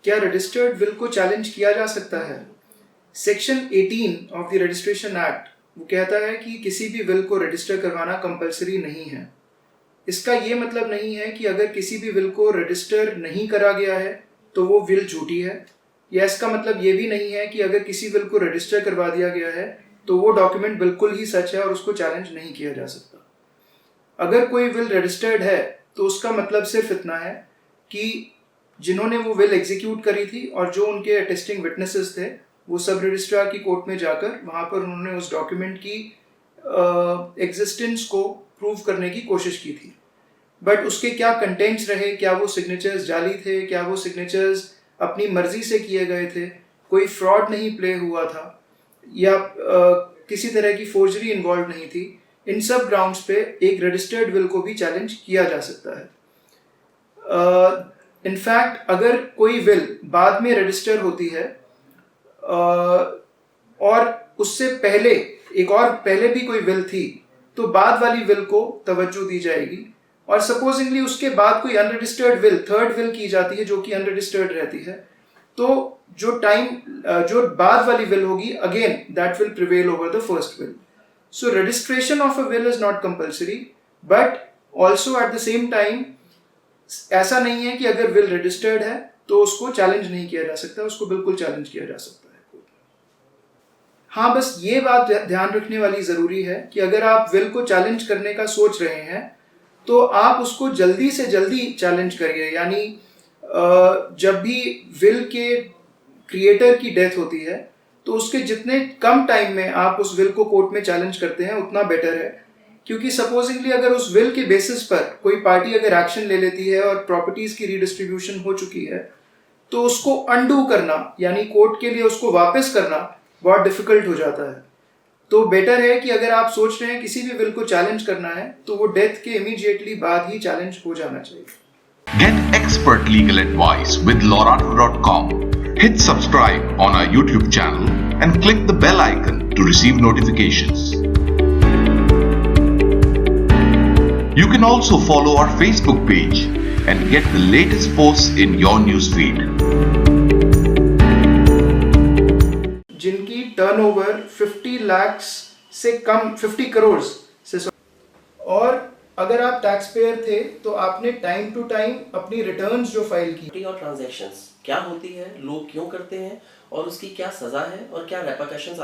क्या registered will को challenge किया जा सकता है? Section 18 of the registration act वो कहता है कि किसी भी विल को रजिस्टर करवाना कंपलसरी नहीं है। इसका ये मतलब नहीं है कि अगर किसी भी विल को रजिस्टर नहीं करा गया है तो वो विल झूठी है, या इसका मतलब ये भी नहीं है कि अगर किसी विल को रजिस्टर करवा दिया गया है तो वो डॉक्यूमेंट बिल्कुल ही सच है और उसको चैलेंज नहीं किया जा सकता। अगर कोई विल रजिस्टर्ड है तो उसका मतलब सिर्फ इतना है कि जिन्होंने वो विल एग्जीक्यूट करी थी और जो उनके अटेस्टिंग विटनेसेस थे वो सब रजिस्ट्रार की कोर्ट में जाकर वहाँ पर उन्होंने उस डॉक्यूमेंट की एग्जिस्टेंस को प्रूव करने की कोशिश की थी। बट उसके क्या कंटेंट्स रहे, क्या वो सिग्नेचर्स जाली थे, क्या वो सिग्नेचर्स अपनी मर्जी से किए गए थे, कोई फ्रॉड नहीं प्ले हुआ था या किसी तरह की फोर्जरी इन्वॉल्व नहीं थी, इन सब ग्राउंड्स पे एक रजिस्टर्ड विल को भी चैलेंज किया जा सकता है। इनफैक्ट अगर कोई विल बाद में रजिस्टर होती है और उससे पहले एक और पहले भी कोई विल थी तो बाद वाली विल को तवज्जो दी जाएगी, और सपोजिंगली उसके बाद कोई अनरजिस्टर्ड विल थर्ड विल की जाती है जो कि अनरजिस्टर्ड रहती है, तो जो बाद वाली विल होगी again that will prevail over the first will. So registration of a will is not compulsory, but also at the same time ऐसा नहीं है कि अगर विल रजिस्टर्ड है तो उसको चैलेंज नहीं किया जा सकता, उसको बिल्कुल चैलेंज किया जा सकता है। हाँ, बस ये बात ध्यान रखने वाली जरूरी है कि अगर आप विल को चैलेंज करने का सोच रहे हैं तो आप उसको जल्दी से जल्दी चैलेंज करिए। यानी जब भी विल के क्रिएटर की डेथ होती है तो उसके जितने कम टाइम में आप उस विल को कोर्ट में चैलेंज करते हैं उतना बेटर है, क्योंकि सपोजिंगली अगर उस विल के बेसिस पर कोई पार्टी अगर एक्शन ले लेती है और प्रॉपर्टीज की रीडिस्ट्रीब्यूशन हो चुकी है तो उसको अनडू करना यानी कोर्ट के लिए उसको वापस करना बहुत डिफिकल्ट हो जाता है। तो बेटर है कि अगर आप सोच रहे हैं किसी भी विल को चैलेंज करना है तो वो डेथ के इमीडिएटली बाद ही चैलेंज हो जाना चाहिए। Get expert legal advice with Lorado.com. Hit subscribe on our YouTube channel and click the bell icon to receive notifications. You can also follow our Facebook page and get the latest posts in your newsfeed. जिनकी turnover 50 lakh से कम 50 करोड़ से, और अगर आप tax payer थे तो आपने time to time अपनी रिटर्न्स जो फाइल की और ट्रांजैक्शंस क्या होती है, लोग क्यों करते हैं और उसकी क्या सजा है और क्या रेपरकशंस